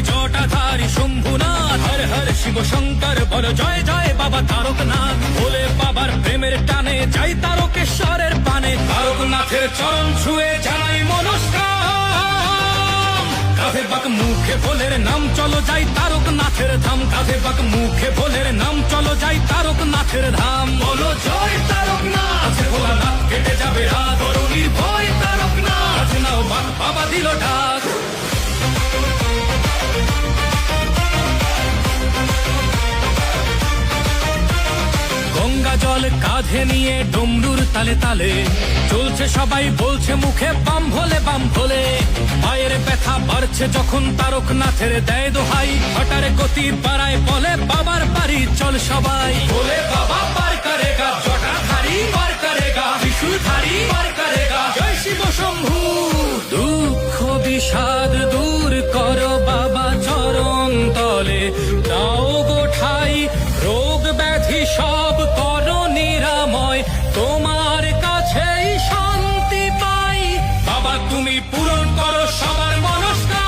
জটাধারী শম্ভুনাথ, হর হর শিব শঙ্কর বল জয় জয় বাবা তারকনাথ। ভোলে বাবার প্রেমের টানে যাই তারকেশ্বরের পানে, তারকনাথের চরণ ছুঁয়ে জানাই মনস্কাম। কাঁধে বাক মুখে ভোলের নাম চলো যাই তারকনাথের ধাম, কাঁধে বাক মুখে ভোলের নাম চলো যাই তারকনাথের ধাম। বলো জয় তারকনাথ, ভোলানাথ কেটে যাবে রাত, তরুণীর ভয় তারকনাথ, নাও বাক বাবা দিল ডাক। গঙ্গা জল কাঁধে নিয়ে ডমরুর তালে তালে চলছে সবাই, বলছে মুখে বাম ভোলে বাম ভোলে। পায়ের ব্যথা বাড়ছে যখন তারকনাথের দেয় দোহাই, হঠাৎ গতি বাড়ায় বলে বাবার বাড়ি চল সবাই। বলে বাবা পার করেগা, জটাধারী পার করেগা, ত্রিশূলধারী পার করেগা, জয় শিব শম্ভু। দুঃখ বিষাদ দূর করো বাবা চরণ তলে, দাও গো ঠাই রোগ ব্যাধি সব করো নিরাময়, তোমার কাছেই শান্তি পাই। বাবা তুমি পূরণ করো সবার মনস্কাম।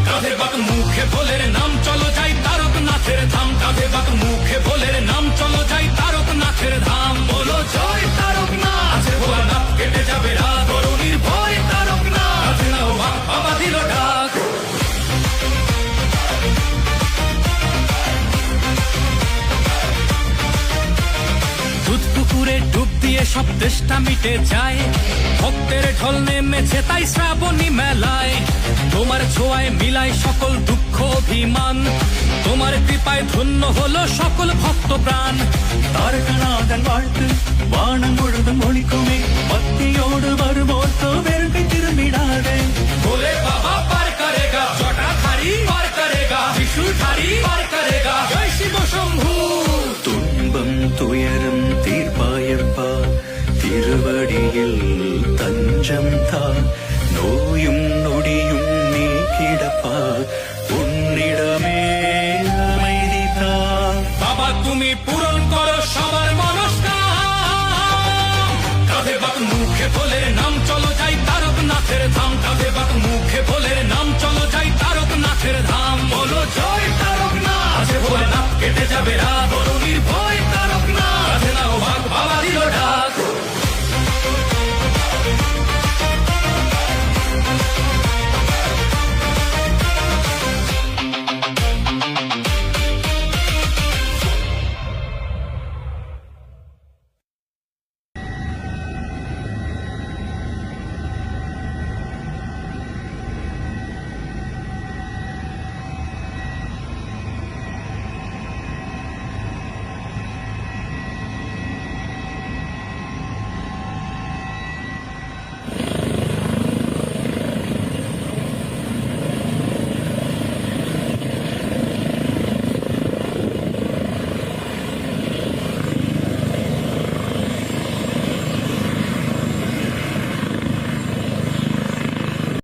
কাঁধে বাক মুখে ভোলের নাম চলো যাই তারকনাথের ধাম, কাঁধে বাক মুখে ভোলের নাম চলো যাই তারকনাথের ধাম। বলো জয় তারকনাথ, ভোলানাথ কেটে যাবে রাত, তরুণীর ভয় তারকনাথ, নাও বাক বাবা দিল ডাক। দুধ পুকুরে ডুব দিয়ে সব তেষ্টা মিটে যায়, ভক্তের ঢল নেমেছে তাই শ্রাবণী মেলায়। তোমার ছোঁয়ায় মিলায় সকল দুঃখ অভিমান, তোমার কৃপায় ধন্য হলো সকল ভক্ত প্রাণ। தாரகநாதன் வாழ்த்து வானம் முழுதும் ஒழிக்குமே, பக்தியோடு வருவோர்க்கு வெறுப்பை திரும்பிடாதே। भोले बाबा पार करेगा, जटाधारी पार करेगा, त्रिशूलधारी पार करेगा, जय शिव शंभू। துன்பம் துயரம் தீர்ப்பாயப்பா, திருவடியில் தஞ்சம் தா, நோயும் நொடியும் நீக்கிடப்பா, உன்னிடமே அமைதி தா। বাবা তুমি পূরণ করো সবার মনস্কাম। কাঁধে বাক মুখে ভোলের নাম চলো যাই তারকনাথের ধাম, কাঁধে বাক মুখে ভোলের নাম চলো যাই তারকনাথের ধাম। বলো জয় তারকনাথ, ভোলেনাথ কেটে যাবে রাত,